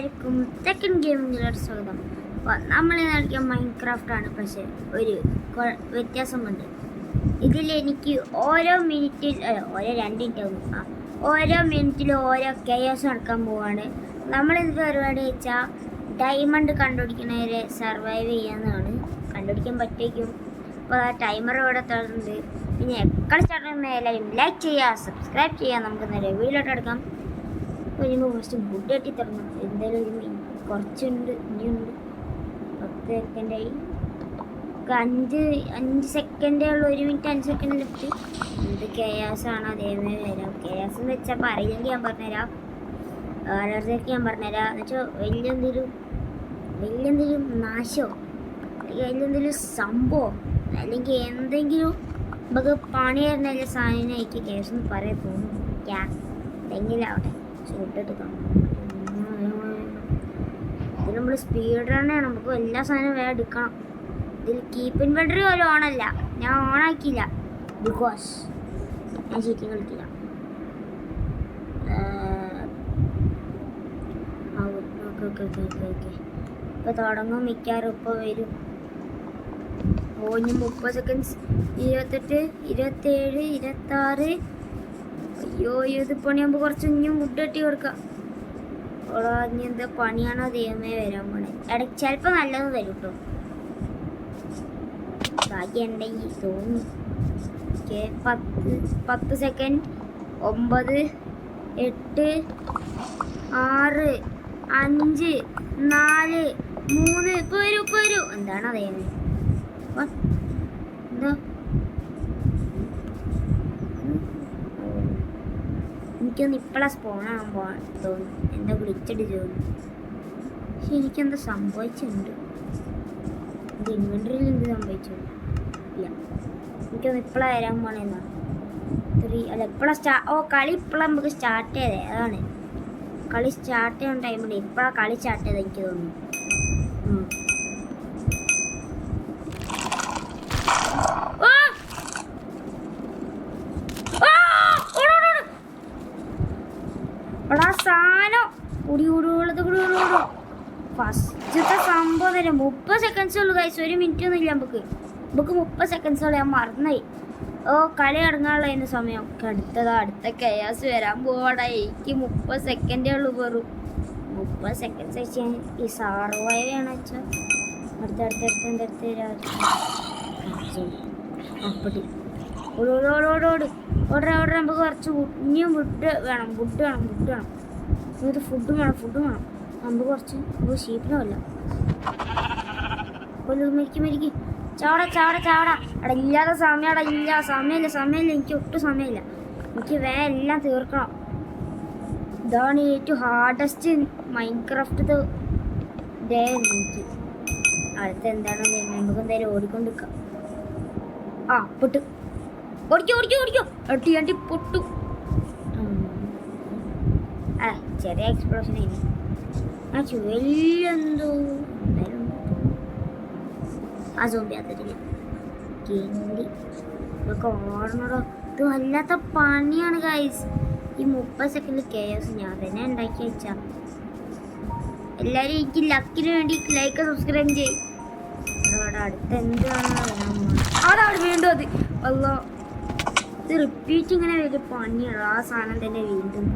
എല്ലാവർക്കും സെക്കൻഡ് ഗെയിമിങ്ങിലോട്ട് സ്വാഗതം. നമ്മൾ കളിക്കാൻ മൈൻക്രാഫ്റ്റ് ആണ്. പക്ഷേ ഒരു വ്യത്യാസമുണ്ട്. ഇതിൽ എനിക്ക് ഓരോ മിനിറ്റിൽ ഓരോ മിനിറ്റിലും ഓരോ കെയോസ് നടക്കാൻ പോവാണ്. നമ്മളിത് പരിപാടി വെച്ചാൽ ഡയമണ്ട് കണ്ടുപിടിക്കുന്നവരെ സർവൈവ് ചെയ്യാവുന്നതാണ്. കണ്ടുപിടിക്കാൻ പറ്റും. അപ്പോൾ ആ ടൈമർ ഇവിടെ തരുന്നുണ്ട്. പിന്നെ കളിച്ചാട്ടുന്ന എല്ലാവരും ലൈക്ക് ചെയ്യുക, സബ്സ്ക്രൈബ് ചെയ്യുക. നമുക്ക് നേരെ വീട്ടിലോട്ട് എടുക്കാം. വരുമ്പോൾ കുറച്ച് ഫുഡ് കെട്ടി തരണം. എന്തായാലും ഒരു കുറച്ചുണ്ട്, ഇനിയുണ്ട്. 10 സെക്കൻഡായി. 5 സെക്കൻഡേ ഉള്ളൂ. 1 മിനിറ്റ് 5 സെക്കൻഡ് ലെഫ്റ്റ്. എന്ത് കെയാസാണ് അതേമേ വരാം. കെയാസ് എന്ന് വെച്ചാൽ അറിയില്ലെങ്കിൽ ഞാൻ പറഞ്ഞുതരാം. ഓരോരുത്തർക്ക് ഞാൻ പറഞ്ഞുതരാം. എന്ന് വെച്ചാൽ വലിയ നാശമോ അല്ലെങ്കിൽ എന്തെങ്കിലും സംഭവം അല്ലെങ്കിൽ എന്തെങ്കിലും നമുക്ക് പണി തരുന്ന സാധനം എനിക്ക് കേസ് എന്ന് പറയാൻ തോന്നുന്നു. എന്തെങ്കിലാവട്ടെ ചൂട്ടെടുക്കാം. ഇത് നമ്മൾ സ്പീഡ് റണ്ണാണ്. നമുക്ക് എല്ലാ സാധനവും വേഗം എടുക്കണം. ഇതിൽ കീപ്പ് ഇൻവെർട്ടറി പോലും ഓണല്ല. ഞാൻ ഓണാക്കിയില്ല ബിക്കോസ് ഞാൻ ചീറ്റിങ് കളിക്കില്ല. ഓക്കെ ഇപ്പോൾ തുടങ്ങും. മിക്കാറും ഇപ്പോൾ വരും. ഇനി 30 സെക്കൻഡ്സ്. 28, 27, 26. അയ്യോ ഇത് പണിയാകുമ്പോൾ കുറച്ച് ഇനിയും ഫുഡ് കെട്ടി കൊടുക്കാം. ഓളോ ഇനി എന്താ പണിയാണോ ദൈവമേ വരാൻ പോണേ. ഇടയ്ക്ക് ചിലപ്പോൾ നല്ലത് തരും കേട്ടോ. ബാക്കി ഉണ്ടെങ്കിൽ തോന്നി. Okay 10 second. 9, 8, 6, 5, 4, 3. ഇപ്പോൾ വരൂ. എന്താണോ ദൈവമേ എന്താ എനിക്കൊന്ന് ഇപ്പോഴാണ് സ്പോണാകാൻ പോകാൻ തോന്നുന്നു. എന്താ വിളിച്ചിട്ട് തോന്നുന്നു. പക്ഷെ എനിക്കെന്താ സംഭവിച്ചിട്ടുണ്ട്. എൻ്റെ ഇൻവെൻട്രിയിൽ എന്ത് സംഭവിച്ചു ഇല്ല. എനിക്കൊന്ന് ഇപ്പോഴാണ് വരാൻ പോണേന്നാണ്. ഇപ്പോഴാണ് കളി ഇപ്പോഴാണ് നമുക്ക് സ്റ്റാർട്ട് ചെയ്തേ. അതാണ് കളി സ്റ്റാർട്ട് ചെയ്യുന്ന ടൈമിൽ ഇപ്പോഴാണ് കളി സ്റ്റാർട്ട് ചെയ്തത് എനിക്ക് തോന്നുന്നു. സാധനം ഫസ്റ്റത്തെ സംഭവം തരാം. 30 സെക്കൻഡ്സ് ഉള്ളു ഗൈസ്. 1 മിനിറ്റ് ഒന്നും ഇല്ല. നമുക്ക് 30 സെക്കൻഡ്സ് ഉള്ളു. ഞാൻ മറന്നായി. കളി ഇറങ്ങാനുള്ള സമയം ഒക്കെ അടുത്ത കെയാസ് വരാൻ പോവാടാ. എനിക്ക് 30 സെക്കൻഡേ ഉള്ളു. വെറും 30 സെക്കൻഡ്സ് വെച്ചാൽ ഈ സർവൈവാണ് വെച്ചാൽ അടുത്തടുത്ത് അപ്പടി ഓടോട് നമുക്ക് കുറച്ച് ഇനിയും ഫുഡ് വേണം. ഇത് ഫുഡ് വേണം. നമുക്ക് കുറച്ച് ഷീപ്പിനല്ല മരിക്കും. ചാവട അവിടെ ഇല്ലാത്ത സമയം. അവിടെ ഇല്ല സമയമില്ല. എനിക്ക് ഒട്ടും സമയമില്ല. എനിക്ക് എല്ലാം തീർക്കണം. ഇതാണ് ഏറ്റവും ഹാർഡസ്റ്റ് മൈൻക്രാഫ്റ്റ് ഡേ. എനിക്ക് അടുത്ത എന്താണെന്ന് നമുക്ക് എന്തായാലും ഓടിക്കൊണ്ടിരിക്കാം. പൊട്ടു ഓടിക്കോ അട്ടി പൊട്ടു. ചെറിയ എക്സ്പ്ലോഷൻ ആയി. വലിയെന്തോ ആ സോംബി അതില്ല. ഇതൊക്കെ ഓടണോ. ഇത് വല്ലാത്ത പണിയാണ് ഗൈസ്. ഈ 30 സെക്കൻഡിൽ കെയോസ് ഞാൻ തന്നെ ഉണ്ടാക്കി വെച്ചാ. എല്ലാവരും എനിക്ക് ലക്കിന് വേണ്ടി ലൈക്ക് സബ്സ്ക്രൈബ് ചെയ്യും. അടുത്ത എന്താണ് അതവിടെ വീണ്ടും അത് അല്ലോ. ഇത് റിപ്പീറ്റ് ഇങ്ങനെ വലിയ പണിയാണ്. ആ സാധനം തന്നെ വീണ്ടും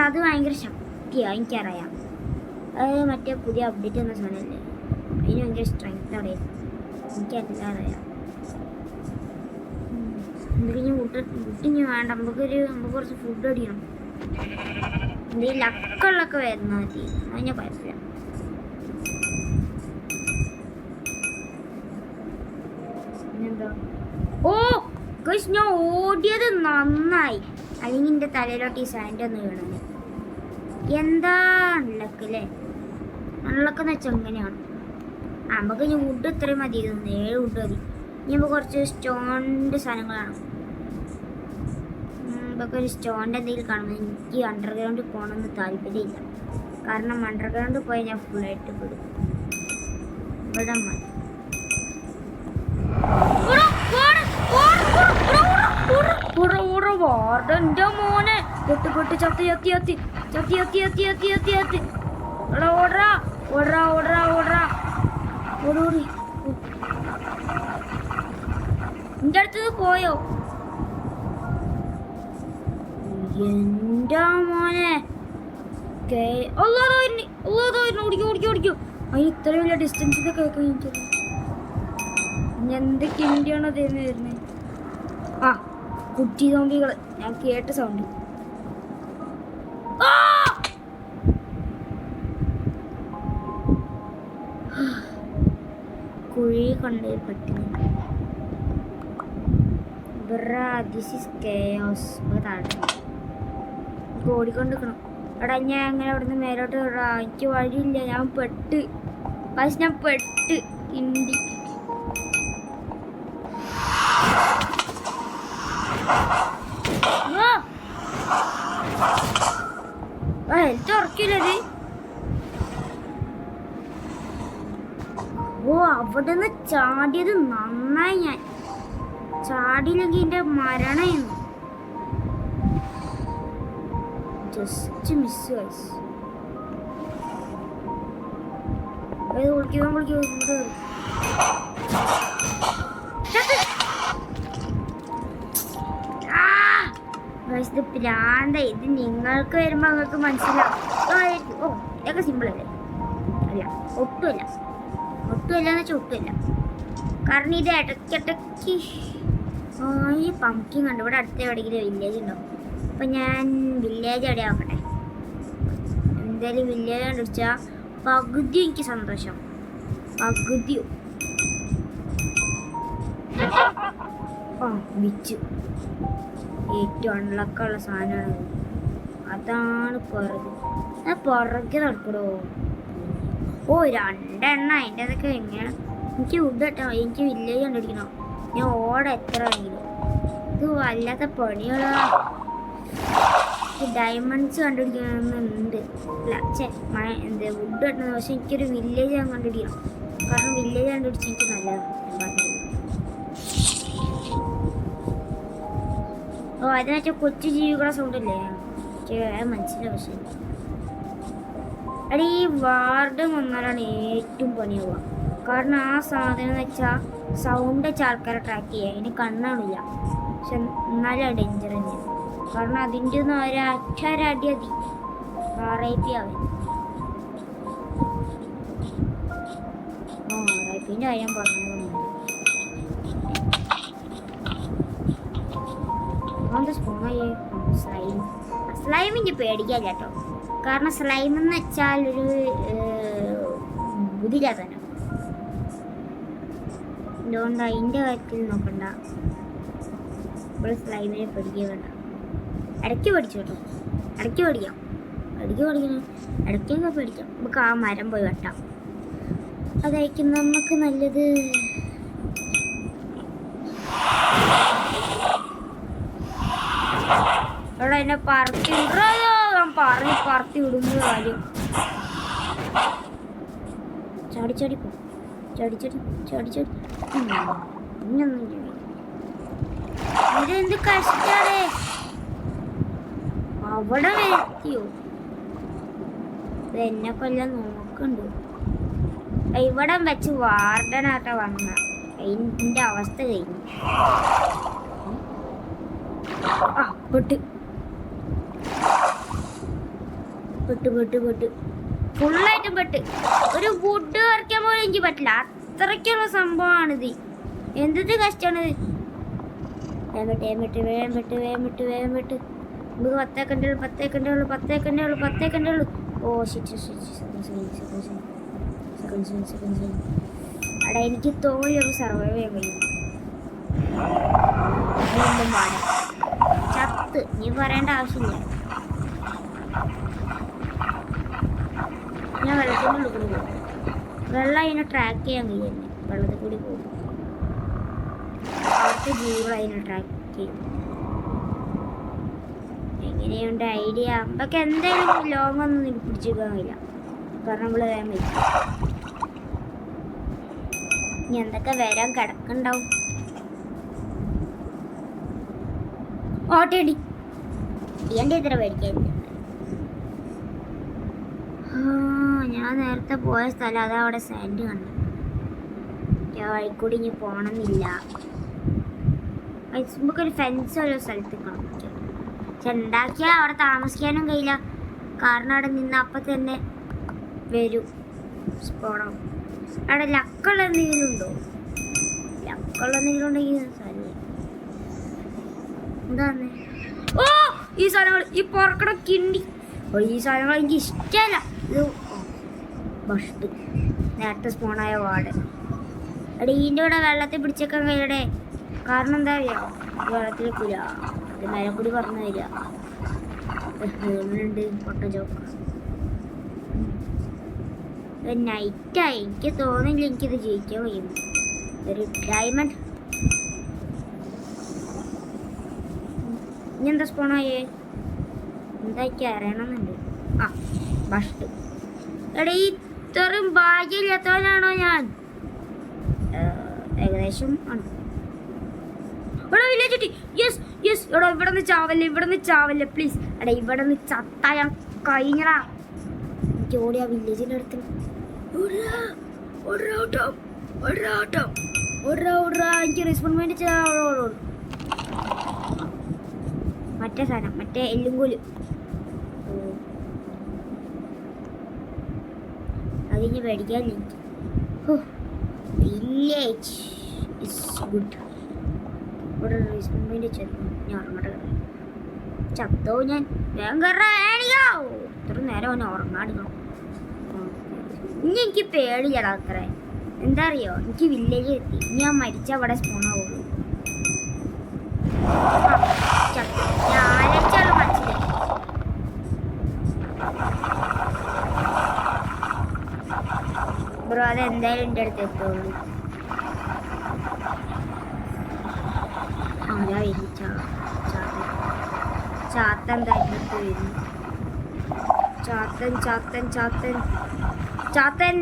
അത് ഭയങ്കര ശക്തിയാണ്. എനിക്കറിയാം. അത് മറ്റേ പുതിയ അപ്ഡേറ്റ് എന്ന സാധനമല്ലേ. അതിന് ഭയങ്കര സ്ട്രെങ്ത് അറിയാം. എനിക്കല്ല അറിയാം. എന്തെങ്കിലും ഫുഡിന് വേണ്ട. നമുക്ക് കുറച്ച് ഫുഡ് അടിക്കണം. എന്തെങ്കിലും ലക്കുള്ളൊക്കെ വരുന്നാൽ മതി. അതിന് കുഴപ്പമില്ല. പിന്നെന്താ ഞാൻ ഓടിയത് നന്നായി. അല്ലെങ്കിൽ എൻ്റെ തലയിലോട്ട് ഈ സാൻഡ് ഒന്ന് വീണത്. എന്താ അൺലക്ക് അല്ലേ. അൺലക്കെന്ന് വെച്ചാൽ എങ്ങനെയാണ്. നമുക്ക് ഇനി വുഡ് ഇത്രയും മതി. 7 വുഡ് മതി. ഇനി നമുക്ക് കുറച്ച് സ്റ്റോണിൻ്റെ സാധനങ്ങളാണ്. ഇതൊക്കെ ഒരു സ്റ്റോണിൻ്റെ എന്തെങ്കിലും കാണുമ്പോൾ എനിക്ക് അണ്ടർഗ്രൗണ്ടിൽ പോകണമെന്ന് താല്പര്യമില്ല. കാരണം അണ്ടർഗ്രൗണ്ടിൽ പോയാൽ ഞാൻ ഫുള്ളായിട്ട് പെടും. ഇവിടെ മതി. എൻ്റെ മോനെ പൊട്ടി ചത്തി. എടാ ഓടറാ ഓടറാ ഓടറാ ഓടറാ ഓടോടി. നിന്റെ അടുത്തത് പോയോ? എന്റെ മോനെ ഓടിക്കോ. അതിന് ഇത്ര വലിയ ഡിസ്റ്റൻസിൽ കേൾക്കാൻ എന്തൊക്കെ ഇന്ത്യയാണോ തരുന്നത് വരുന്നത്? ആ കുട്ടി സോംബികള്, ഞാൻ കേട്ട സൗണ്ട്. കുഴി കണ്ടേ പറ്റുന്നു. This is chaos. ഓടിക്കൊണ്ടിരിക്കണം. എടാ ഞാൻ അങ്ങനെ അവിടുന്ന് മേലോട്ട് വിടാ, എനിക്ക് വഴിയില്ല. ഞാൻ പെട്ട് ഇന്ത്യ. ഹെൽത്ത് ഉറക്കില്ലത്. ഓ അവിടെ നിന്ന് ചാടിയത് നന്നായി. ഞാൻ ചാടിയില്ലെങ്കിൽ എന്റെ മരണമായിരുന്നു. Just miss guys. ഇത് പ്രാന്ത. ഇത് നിങ്ങൾക്ക് വരുമ്പോ നിങ്ങൾക്ക് മനസ്സിലാവും. ഓ ഇതൊക്കെ സിമ്പിൾ അല്ലേ? അല്ല, ഒട്ടുമല്ല എന്ന് വെച്ചാൽ ഒട്ടുമില്ല. കാരണം ഇത് ഇടയ്ക്കിടയ്ക്ക് ഈ പംകിൻ കണ്ടു. ഇവിടെ അടുത്ത എവിടെയെങ്കിലും വില്ലേജ് ഉണ്ടോ? അപ്പം ഞാൻ വില്ലേജ് എവിടെ ആക്കട്ടെ. എന്തായാലും വില്ലേജ് കണ്ടുപിടിച്ചാൽ പകുതി എനിക്ക് സന്തോഷം. പകുതിയോ വിച്ചു ഏറ്റവും അൺലക്കുള്ള സാധനമാണ്. അതാണ് പുറകെ നടക്കടോ. ഓ 2 എണ്ണം. അതിൻ്റെ അതൊക്കെ എങ്ങനെ എനിക്ക് വുഡ് കേട്ടോ. എനിക്ക് വില്ലേജ് കണ്ടുപിടിക്കണോ? ഞാൻ എത്ര ആണെങ്കിലും ഇത് വല്ലാത്ത പണികളാ. ഡയമണ്ട്സ് കണ്ടുപിടിക്കണമെന്നുണ്ട്. അല്ല വുഡ് കെട്ടണം. പക്ഷെ എനിക്കൊരു വില്ലേജ് ഞാൻ കണ്ടുപിടിക്കണം. കാരണം വില്ലേജ് കണ്ടുപിടിച്ച് എനിക്ക് നല്ലതാണ്. ഓ അതിനൊക്കെ കൊച്ചു ജീവികളുടെ സൗണ്ടല്ലേ മനസ്സിലാവും. പക്ഷെ അടി ഈ വാർഡ് വന്നാലാണ് ഏറ്റവും പണിയാവുക. കാരണം ആ സാധനം എന്ന് വെച്ചാൽ സൗണ്ട് വെച്ച ആൾക്കാരെ ട്രാക്ക് ചെയ്യുക. അതിന് കണ്ണാണില്ല. പക്ഷെ എന്നാലും ഡേഞ്ചർ തന്നെയാണ്. കാരണം അതിൻ്റെ ഒന്നും ഒരടി അതി RIP ആവേ. RIPൻ്റെ കാര്യം പറഞ്ഞു. സ്ലൈം എനിക്ക് പേടിക്കാൻ കേട്ടോ. കാരണം സ്ലൈം എന്ന് വെച്ചാൽ ഒരു ബുദ്ധിയില്ലാത്തന്നെ. അതുകൊണ്ട് അതിൻ്റെ കാര്യത്തിൽ നോക്കണ്ട. ഇപ്പോൾ സ്ലൈമിനെ പേടിക്കുക വേണ്ട. ഇടയ്ക്ക് പേടിച്ചു കേട്ടോ. ഇടയ്ക്ക് ഇടയ്ക്കൊക്കെ പേടിക്കാം. നമുക്ക് ആ മരം പോയി വെട്ടാം. അതായിരിക്കും നമുക്ക് നല്ലത്. അവിടെ എന്നെ പറത്തി വിടുന്ന കാര്യം. ചാടി ഇതെന്ത് കഷ്ടാടേ. അവിടെ എത്തിയോ? എന്നെ കൊല്ലം നോക്കണ്ടു. ഇവിടെ വെച്ച് വാർഡനായിട്ട് വന്ന അതിൻ്റെ അവസ്ഥ കഴിഞ്ഞു. പെട്ട് ഫുള്ളായിട്ടും പെട്ട്. ഒരു വുഡ് വരയ്ക്കാൻ പോലും എനിക്ക് പറ്റില്ല. അത്രയ്ക്കുള്ള സംഭവമാണിത്. എന്തൊരു കഷ്ടമാണിത്. വേഗം വിട്ട് നമുക്ക് 10 സെക്കൻഡേ ഉള്ളൂ. ഓ സെക്കൻഡ്സ്. അവിടെ എനിക്ക് തോന്നിയൊരു സർവൈവ് ചെയ്യാൻ കഴിയും. ചത്ത് നീ പറയേണ്ട ആവശ്യമില്ല. ഞാൻ വെള്ളത്തിൻ്റെ ഉള്ളിൽ പോകും. വെള്ളം അതിനെ ട്രാക്ക് ചെയ്യാൻ കഴിയുന്നെ. വെള്ളത്തിൽ കൂടി പോകും. അവിടുത്തെ ജീവികൾ അതിനെ ട്രാക്ക് ചെയ്യും. എങ്ങനെയുണ്ട് ഐഡിയ? നമുക്ക് എന്തായാലും ലോങ് ഒന്നും പിടിച്ചെടുക്കാൻ കഴിയില്ല. കാരണം നമ്മൾ വേഗം വരും. ഇനി എന്തൊക്കെ വരാൻ കിടക്കുന്നുണ്ടാവും. ഓട്ടയടി എൻ്റെ ഇത്ര പേടിക്കാനില്ല. ഞാൻ നേരത്തെ പോയ സ്ഥലം അതാ അവിടെ സാൻഡ് കണ്ടു. വഴിക്കൂടി ഇനി പോണമെന്നില്ല. നമുക്കൊരു ഫെൻസ് ഓരോ സ്ഥലത്ത് കാണാം. പക്ഷെ ഉണ്ടാക്കിയാൽ അവിടെ താമസിക്കാനും കഴിയില്ല. കാരണം അവിടെ നിന്ന് അപ്പം തന്നെ വരും സ്പോണം. അവിടെ ലക്കുള്ള എന്തെങ്കിലും ഉണ്ടോ? ലക്കുള്ള എന്തെങ്കിലും ഉണ്ടെങ്കിൽ സാധനം എന്താണ്? ഓ ഈ സാധനങ്ങൾ ഈ പുറക്കട കിണ്ടി. ഈ സാധനങ്ങൾ എനിക്ക് ഇഷ്ടമല്ല. ഇത് ബസ്റ്റ് നേരത്തെ സ്പോണായ വാർഡ്. എടാ ഇതിൻ്റെ കൂടെ വെള്ളത്തിൽ പിടിച്ചേക്കാൻ കഴിയടെ. കാരണം എന്താ അറിയാ, വെള്ളത്തിലേക്കില്ല. ഇത് മേലെ കൂടി പറഞ്ഞു തരിക. ഉണ്ട് പൊട്ട ജോക്ക്. നൈറ്റായി എനിക്ക് തോന്നില്ല എനിക്കിത് ജയിക്കാൻ കഴിയും. ഒരു ഡയമണ്ട്. ഇനി എന്താ സ്പോണായേ? എന്താക്കി അറിയണമെന്നുണ്ട്. ആ ബസ്റ്റ്. എടാ ഇത്രയും ഭാഗ്യമില്ലാത്തവനാണോ ഞാൻ? ഏകദേശം ആണ്. എടാ വില്ലേജ് കിട്ടി. Yes yes. എടാ ഇവിടെ നിന്ന് ചാവല്ലേ പ്ലീസ്. എടാ ഇവിടെ നിന്ന് ചത്താ ഞാൻ കഴിഞ്ഞടാ. എനിക്ക് ഓടിയാ വില്ലേജിൻ്റെ അടുത്ത്. എനിക്ക് റെസ്പോൺമെന്റ് ചെയ്യാൻ മറ്റേ സാധനം, മറ്റേ എല്ലുംകൂല്. അതിന് പേടിക്കാനില്ല എനിക്ക്. Village is good. ഇവിടെ റെസ്പോൺമെന്റ് ചെയ്തു. ഞാൻ ഉറങ്ങട്ടെ. ചത്തോ ഞാൻ. വേഗം കയറാ. ഇത്ര നേരം അവനെ ഉറങ്ങാടിക്കണം. ഇനി എനിക്ക് പേടില്ലടാ അത്ര. എന്താ അറിയോ, എനിക്ക് വില്ലേജ് എത്തി. ഞാൻ മരിച്ച അവിടെ സ്പോണാവുള്ളൂ. ഞാൻ ആലോചിച്ചാലും മനസ്സിലായി. ബ്രോ അതെന്തായാലും എൻ്റെ അടുത്ത് എത്തുള്ളൂ. ആരാ വരും? ചാത്തൻ തന്നെടുത്ത് വരുന്നു. ചാത്തൻ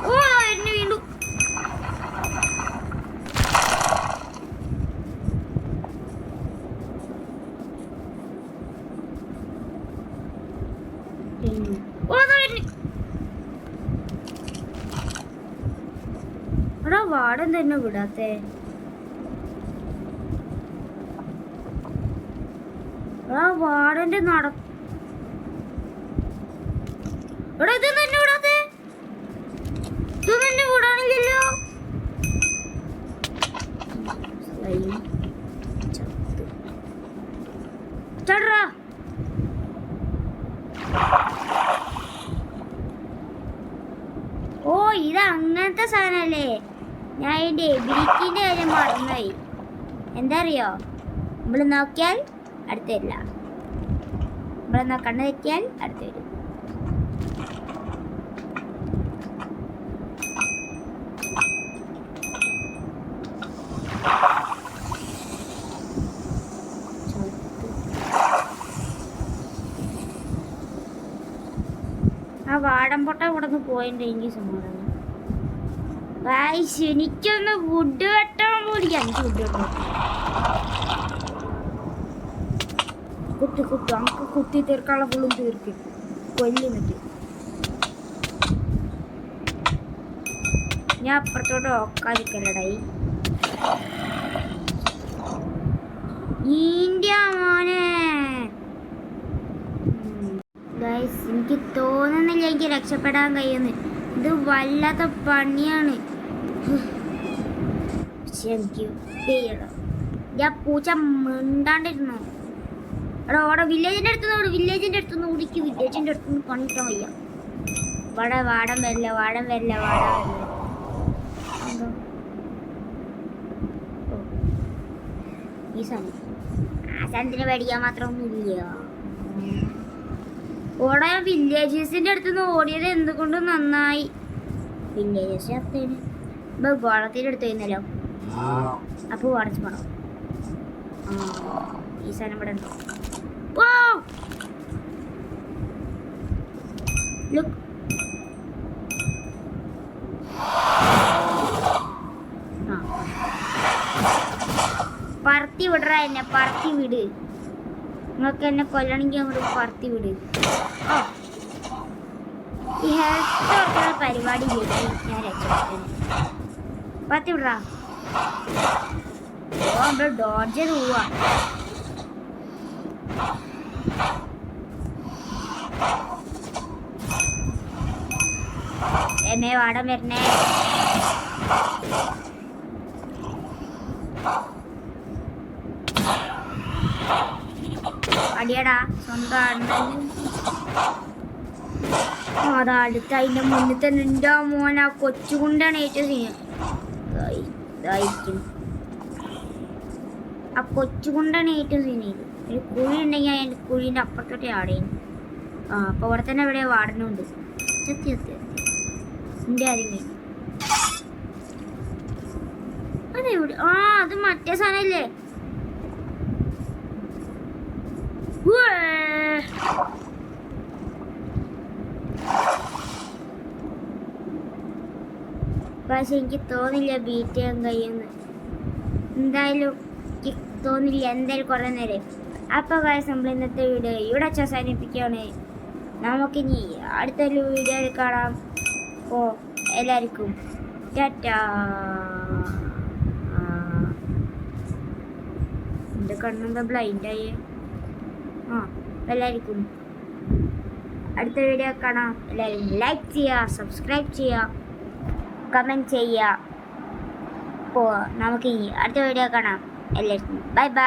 ഓ എന്നെ വീണ്ടും. എടാ വാടൻ തന്നെ വിടാത്തേ. വാടന്റെ നട. എടാ ഇത് തന്നെ വിടാത്തേ. ഇത് തന്നെ വിടാനില്ലല്ലോ. ചടാ ഓ ഇത് അങ്ങനത്തെ സാധനല്ലേ. ഞാൻ അതിൻ്റെ എബിലിറ്റിൻ്റെ കാര്യം മറന്നുപോയി. എന്താ അറിയോ, നമ്മൾ നോക്കിയാൽ അടുത്ത് വരില്ല. നമ്മളെന്നാ കണ്ണ് തെറ്റിയാൽ അടുത്ത് വരും. ആ വാടംപൊട്ട ഇവിടെ നിന്ന് പോയിട്ടുണ്ടെങ്കിൽ സമാധാനം. എനിക്കൊന്ന് ഫുഡ് വെട്ടാൻ കൂടി. എനിക്ക് ഫുഡ് വെട്ടണം. കുത്തി നമുക്ക് കുത്തി തീർക്കാനുള്ള ഫുള്ളും തീർക്കും. കൊല്ലുന്നിട്ട് ഞാൻ അപ്പുറത്തോട്ട് ഓക്കാതിരിക്കലടായി. ഇന്ത്യ മോനെ. ഗൈസ് എനിക്ക് തോന്നുന്നില്ല എനിക്ക് രക്ഷപ്പെടാൻ കഴിയുന്നു. ഇത് വല്ലാത്ത പണിയാണ്. പക്ഷെ എനിക്ക് പേടിയടാ. ഞാൻ പൂച്ച മിണ്ടാണ്ടിരുന്നോ. എടാ അവിടെ വില്ലേജിൻ്റെ അടുത്തുനിന്ന് വില്ലേജിൻ്റെ അടുത്തുനിന്ന് പണിക്കാൻ വയ്യ. ഇവിടെ വാടം വരില്ല. എന്തോ ഈ സാധനം ആ സാധനത്തിന് പേടിക്കാൻ മാത്രമൊന്നുമില്ല. ഓടെ വില്ലേജസിൻ്റെ അടുത്തുനിന്ന് ഓടിയത് എന്തുകൊണ്ട് നന്നായി. വില്ലേജസ് ചത്തേന്. ഇപ്പൊ ഗോളത്തിൻ്റെ അടുത്ത് വരുന്നല്ലോ. അപ്പോൾ അടച്ചു പോണം. ഈ സാധനം ഇവിടെ ഉണ്ടോ? Look. പറത്തി വിടറ എന്നെ. പറത്തി വിട്. നിങ്ങൾക്ക് എന്നെ കൊല്ലണമെങ്കിൽ അങ്ങോട്ട് പറത്തി വിട്. ഓ ഈ ഹെൽത്ത് വർക്കുള്ള പരിപാടി ചെയ്ത് ഞാൻ രക്ഷപ്പെട്ടു. പറത്തി വിടാ. ഓ നമ്മൾ ഡോഡ്ജ് പോവാ. എന്നെ വാടം വരണേ. അടിയടാ സ്വന്തം. അതാ അടുത്ത അതിന്റെ മുന്നിൽ തന്നെ എൻ്റെ മോൻ ആ കൊച്ചുകൊണ്ടാണ് ഏറ്റവും ഇതായിരിക്കും. ആ കൊച്ചുകൊണ്ടാണ് ഏറ്റവും സീനിയത്. ഒരു കുഴി ഉണ്ടെങ്കിൽ അതിൻ്റെ കുഴീൻ്റെ അപ്പുറത്തോട്ട് ആടേന്. ആ അപ്പോൾ ഇവിടെ തന്നെ ഇവിടെ വാടനുണ്ട്. സത്യം സത്യം എൻ്റെ കാര്യം കഴിഞ്ഞു. അതെവിടെ? ആ അത് മറ്റേ സാധനല്ലേ? പക്ഷെ എനിക്ക് തോന്നില്ല ബീറ്റ് ചെയ്യാൻ കഴിയുമെന്ന്. എന്തായാലും എനിക്ക് തോന്നില്ല. എന്തായാലും കുറേ നേരം. അപ്പോൾ ഗൈസ് നമ്മൾ ഇന്നത്തെ വീഡിയോ ഇവിടെ അവസാനിപ്പിക്കുകയാണ്. നമുക്കിനി അടുത്തൊരു വീഡിയോയിൽ കാണാം. അപ്പോൾ എല്ലാവർക്കും ടാറ്റാ. എൻ്റെ കണ്ണെന്താ ബ്ലൈൻഡായേ? ആ എല്ലാവർക്കും അടുത്ത വീഡിയോ കാണാം. എല്ലാവരും ലൈക്ക് ചെയ്യുക, സബ്സ്ക്രൈബ് ചെയ്യുക, കമൻറ്റ് ചെയ്യുക. അപ്പോൾ നമുക്ക് അടുത്ത വീഡിയോ കാണാം. എല്ലാവർക്കും ബൈ ബൈ.